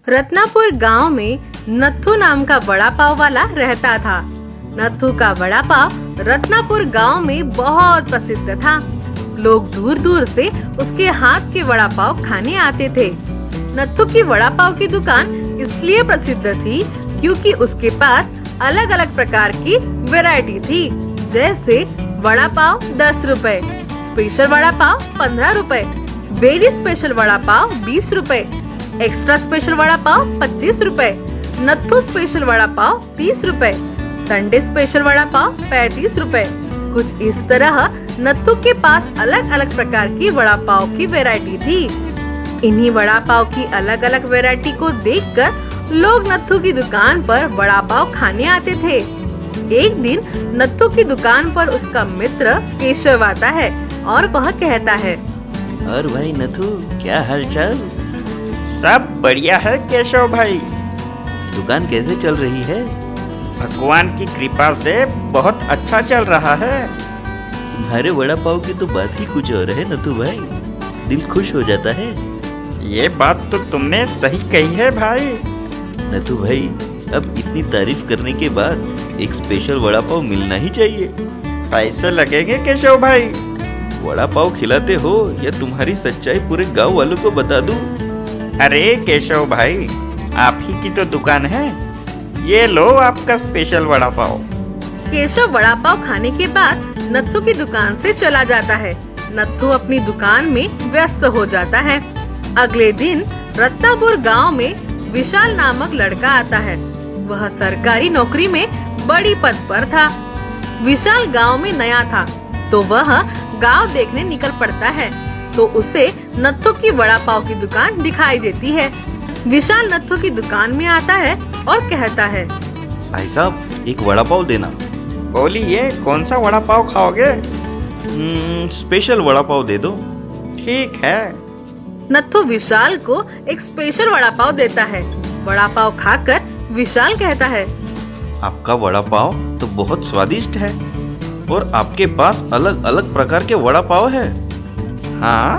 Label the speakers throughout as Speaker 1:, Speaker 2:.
Speaker 1: रत्नापुर गांव में नत्थू नाम का वड़ा पाव वाला रहता था। नत्थू का वड़ा पाव रत्नापुर गांव में बहुत प्रसिद्ध था। लोग दूर दूर से उसके हाथ के वड़ा पाव खाने आते थे। नत्थू की वड़ा पाव की दुकान इसलिए प्रसिद्ध थी क्योंकि उसके पास अलग अलग प्रकार की वैरायटी थी, जैसे वड़ा पाव 10 रुपए, स्पेशल वड़ा पाव 15 रुपए, वेरी स्पेशल वड़ा पाव 20 रुपए, एक्स्ट्रा स्पेशल वड़ा पाव 25 रुपए, नत्थू स्पेशल वड़ा पाव 30 रुपए, संडे स्पेशल वड़ा पाव 35 रुपए। कुछ इस तरह नत्थू के पास अलग अलग प्रकार की वड़ा पाव की वैरायटी थी। इन्हीं वड़ा पाव की अलग अलग वैरायटी को देखकर लोग नत्थू की दुकान पर वड़ा पाव खाने आते थे। एक दिन नत्थू की दुकान पर उसका मित्र केशव आता है और वह कहता है,
Speaker 2: और भाई नत्थू, क्या हालचाल?
Speaker 3: सब बढ़िया है केशव भाई।
Speaker 2: दुकान कैसे चल रही है?
Speaker 3: भगवान की कृपा से बहुत अच्छा चल रहा है।
Speaker 2: तुम्हारे वड़ा पाव की तो बात ही कुछ और है नत्थू भाई, दिल खुश हो जाता है।
Speaker 3: ये बात तो तुमने सही कही है भाई।
Speaker 2: नत्थू भाई, अब इतनी तारीफ करने के बाद एक स्पेशल वड़ा पाव मिलना ही चाहिए।
Speaker 3: पैसे लगेंगे केशव भाई?
Speaker 2: वड़ा पाव खिलाते हो या तुम्हारी सच्चाई पूरे गांव वालों को बता दूं?
Speaker 3: अरे केशव भाई, आप ही की तो दुकान है, ये लो आपका स्पेशल वड़ा पाव।
Speaker 1: केशव वड़ा पाव खाने के बाद नत्थू की दुकान से चला जाता है। नत्थू अपनी दुकान में व्यस्त हो जाता है। अगले दिन रत्नापुर गांव में विशाल नामक लड़का आता है। वह सरकारी नौकरी में बड़ी पद पर था। विशाल गांव में नया था तो वह गांव देखने निकल पड़ता है, तो उसे नत्थू की वड़ा पाव की दुकान दिखाई देती है। विशाल नत्थू की दुकान में आता है और कहता है,
Speaker 2: भाई साहब, एक वड़ा पाव देना।
Speaker 3: बोलिए, कौन सा वड़ा पाव खाओगे?
Speaker 2: स्पेशल वड़ा पाव दे दो।
Speaker 3: ठीक है।
Speaker 1: नत्थू विशाल को एक स्पेशल वड़ा पाव देता है। वड़ा पाव खाकर विशाल कहता है,
Speaker 2: आपका वड़ा पाव तो बहुत स्वादिष्ट है और आपके पास अलग अलग प्रकार के वड़ा पाव है।
Speaker 3: हाँ।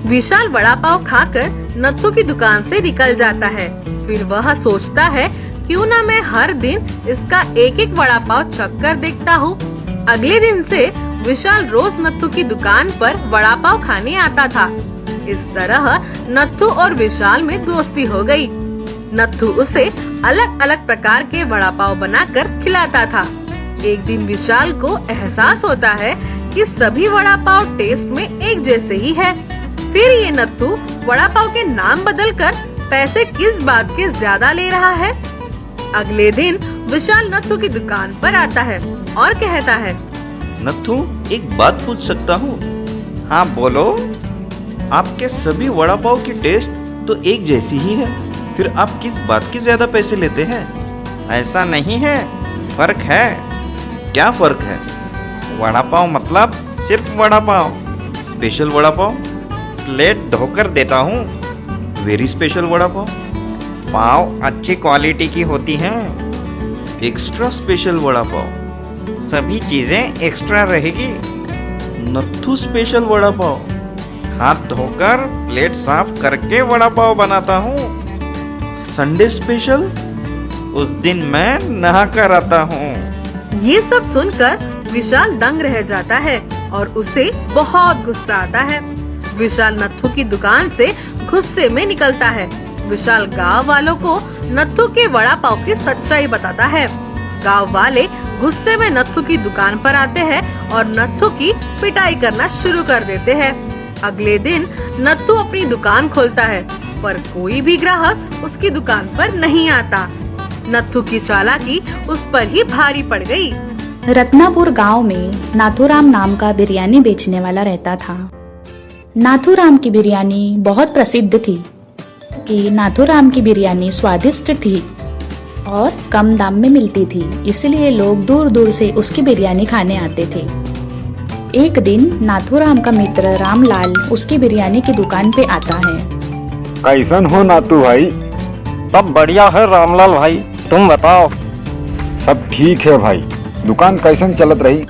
Speaker 1: विशाल वड़ा पाव खाकर नत्थू की दुकान से निकल जाता है। फिर वह सोचता है, क्यों ना मैं हर दिन इसका एक एक वड़ा पाव चख कर देखता हूँ। अगले दिन से विशाल रोज नत्थू की दुकान पर वड़ा पाव खाने आता था। इस तरह नत्थू और विशाल में दोस्ती हो गई। नत्थू उसे अलग अलग प्रकार के वड़ा पाव बनाकर खिलाता था। एक दिन विशाल को एहसास होता है कि सभी वड़ा पाव टेस्ट में एक जैसे ही है। फिर ये नत्थू वड़ा पाव के नाम बदलकर पैसे किस बात के ज्यादा ले रहा है। अगले दिन विशाल नत्थू की दुकान पर आता है और कहता है,
Speaker 2: नत्थू, एक बात पूछ सकता हूँ?
Speaker 3: हाँ बोलो।
Speaker 2: आपके सभी वड़ा पाव की टेस्ट तो एक जैसी ही है, फिर आप किस बात के ज्यादा पैसे लेते हैं?
Speaker 3: ऐसा नहीं है, फर्क है।
Speaker 2: क्या फर्क है?
Speaker 3: वड़ा पाव मतलब सिर्फ वड़ा पाव।
Speaker 2: स्पेशल वड़ा पाव?
Speaker 3: प्लेट धोकर देता हूँ।
Speaker 2: Very special vada pav?
Speaker 3: पाव अच्छी क्वालिटी की होती हैं।
Speaker 2: Extra special vada pav?
Speaker 3: सभी चीजें एक्स्ट्रा रहेगी।
Speaker 2: नत्थू स्पेशल वड़ा पाव?
Speaker 3: हाथ धोकर प्लेट साफ करके वड़ा पाव बनाता हूँ।
Speaker 2: Sunday special?
Speaker 3: उस दिन मैं नहा कर आता हूँ।
Speaker 1: ये सब सुनकर विशाल दंग रह जाता है और उसे बहुत गुस्सा आता है। विशाल नत्थू की दुकान से गुस्से में निकलता है। विशाल गांव वालों को नत्थू के वड़ा पाव की सच्चाई बताता है। गांव वाले गुस्से में नत्थू की दुकान पर आते हैं और नत्थू की पिटाई करना शुरू कर देते हैं। अगले दिन नत्थू अपनी दुकान खोलता है, पर कोई भी ग्राहक उसकी दुकान पर नहीं आता। नत्थू की चालाकी उस पर ही भारी पड़ गई।
Speaker 4: रत्नापुर गांव में नाथूराम नाम का बिरयानी बेचने वाला रहता था। नाथूराम की बिरयानी बहुत प्रसिद्ध थी कि नाथूराम की बिरयानी स्वादिष्ट थी और कम दाम में मिलती थी, इसलिए लोग दूर दूर से उसकी बिरयानी खाने आते थे। एक दिन नाथूराम का मित्र रामलाल उसकी बिरयानी की दुकान पे आता है।
Speaker 5: कैसन हो नाथू भाई?
Speaker 6: सब बढ़िया है रामलाल भाई, तुम बताओ।
Speaker 5: सब ठीक है भाई। दुकान कैसन चलत रही?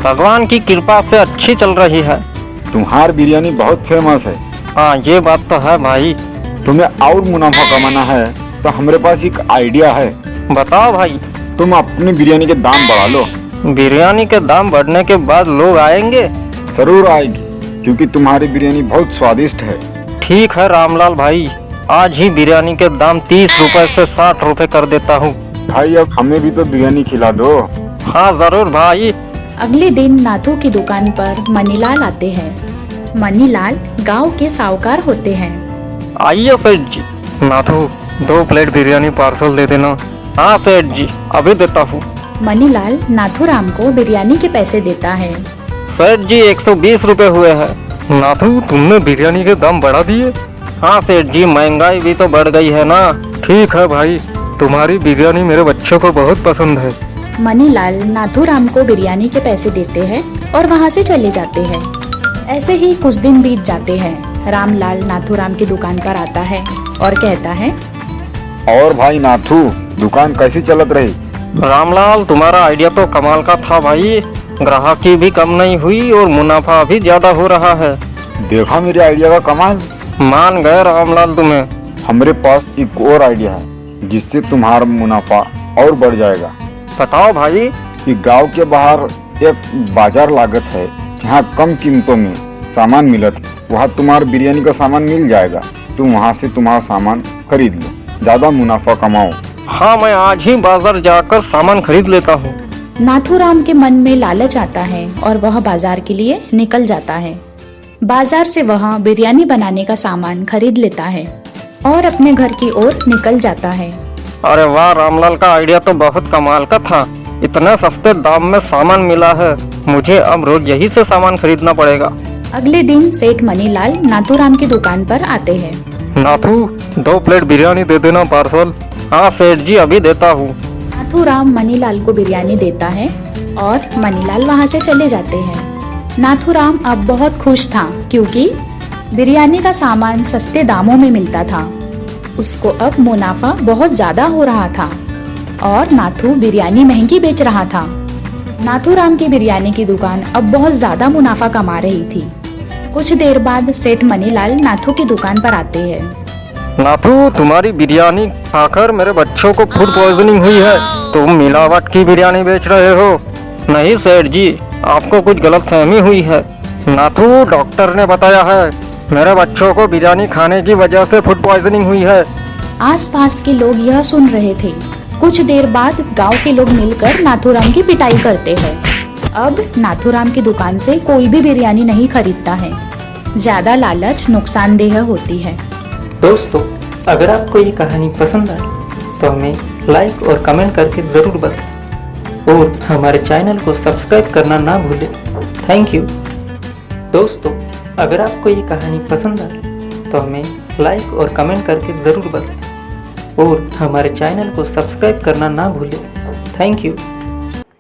Speaker 6: भगवान की कृपा से अच्छी चल रही है।
Speaker 5: तुम्हार बिरयानी बहुत फेमस है।
Speaker 6: हाँ, ये बात तो है भाई।
Speaker 5: तुम्हें और मुनाफा कमाना है तो हमारे पास एक आइडिया है।
Speaker 6: बताओ भाई।
Speaker 5: तुम अपनी बिरयानी के दाम बढ़ा लो।
Speaker 6: बिरयानी के दाम बढ़ने के बाद लोग आएंगे?
Speaker 5: जरूर आएगी, क्योंकि तुम्हारी बिरयानी बहुत स्वादिष्ट है।
Speaker 6: ठीक है रामलाल भाई, आज ही बिरयानी के दाम 30 रुपए से 60 रुपए कर देता हूँ।
Speaker 5: भाई अब हमें भी तो बिरयानी खिला दो।
Speaker 6: हाँ जरूर भाई।
Speaker 4: अगले दिन नाथू की दुकान पर मनीलाल आते हैं। मनीलाल गांव के साहूकार होते हैं।
Speaker 6: आइए सेठ जी। नाथू 2 प्लेट बिरयानी पार्सल दे देना। हाँ सेठ जी, अभी देता हूँ।
Speaker 4: मनीलाल नाथूराम को बिरयानी के पैसे देता है।
Speaker 6: सेठ जी 120 रुपए हुए हैं। नाथू तुमने बिरयानी के दाम बढ़ा दिए? हाँ सेठ जी, महंगाई भी तो बढ़ गई है ना। ठीक है भाई, तुम्हारी बिरयानी मेरे बच्चों को बहुत पसंद है।
Speaker 4: मनीलाल नाथूराम को बिरयानी के पैसे देते हैं और वहाँ से चले जाते हैं। ऐसे ही कुछ दिन बीत जाते हैं। रामलाल नाथूराम की दुकान पर आता है और कहता है,
Speaker 5: और भाई नाथू, दुकान कैसी चलत रही?
Speaker 6: रामलाल तुम्हारा आइडिया तो कमाल का था भाई। ग्राहकी भी कम नहीं हुई और मुनाफा भी ज्यादा हो रहा है।
Speaker 5: देखा मेरे आइडिया का कमाल।
Speaker 6: मान गए रामलाल तुम्हें।
Speaker 5: हमारे पास एक और आइडिया है जिससे तुम्हारा मुनाफा और बढ़ जाएगा।
Speaker 6: बताओ भाई।
Speaker 5: कि गांव के बाहर एक बाजार लागत है जहाँ कम कीमतों में सामान मिलत। वहाँ तुम्हारा बिरयानी का सामान मिल जाएगा। तुम वहाँ से तुम्हारा सामान खरीद लो, ज्यादा मुनाफा कमाओ।
Speaker 6: हाँ, मैं आज ही बाजार जाकर सामान खरीद लेता हूँ।
Speaker 4: नाथूराम के मन में लालच आता है और वह बाजार के लिए निकल जाता है। बाजार से वह बिरयानी बनाने का सामान खरीद लेता है और अपने घर की ओर निकल जाता है।
Speaker 6: अरे वाह, रामलाल का आइडिया तो बहुत कमाल का था। इतने सस्ते दाम में सामान मिला है, मुझे अब रोज यही से सामान खरीदना पड़ेगा।
Speaker 4: अगले दिन सेठ मनीलाल नाथूराम की दुकान पर आते हैं।
Speaker 6: नाथू 2 प्लेट बिरयानी दे देना पार्सल। हाँ सेठ जी, अभी देता हूँ।
Speaker 4: नाथूराम मनीलाल को बिरयानी देता है और मनीलाल वहाँ से चले जाते हैं। नाथूराम अब बहुत खुश था क्योंकि बिरयानी का सामान सस्ते दामों में मिलता था। उसको अब मुनाफा बहुत ज्यादा हो रहा था और नाथू बिरयानी महंगी बेच रहा था। नाथूराम की बिरयानी की दुकान अब बहुत ज्यादा मुनाफा कमा रही थी। कुछ देर बाद सेठ मनीलाल नाथू की दुकान पर आते हैं।
Speaker 6: नाथू, तुम्हारी बिरयानी खाकर मेरे बच्चों को फूड पॉइजनिंग हुई है। तुम मिलावट की बिरयानी बेच रहे हो। नहीं सेठ जी, आपको कुछ गलतफहमी हुई है। नाथू, डॉक्टर ने बताया है मेरे बच्चों को बिरयानी खाने की वजह से फूड पॉइजनिंग हुई है।
Speaker 4: आसपास के लोग यह सुन रहे थे। कुछ देर बाद गांव के लोग मिलकर नाथूराम की पिटाई करते हैं। अब नाथूराम की दुकान से कोई भी बिरयानी नहीं खरीदता है। ज्यादा लालच नुकसानदेह होती है।
Speaker 7: दोस्तों, अगर आपको ये कहानी पसंद आई तो हमें लाइक और कमेंट करके ज़रूर बताएं और हमारे चैनल को सब्सक्राइब करना ना भूलें। Thank you. दोस्तों, अगर आपको ये कहानी पसंद आई तो हमें लाइक और कमेंट करके ज़रूर बताएं और हमारे चैनल को सब्सक्राइब करना ना भूलें। Thank you.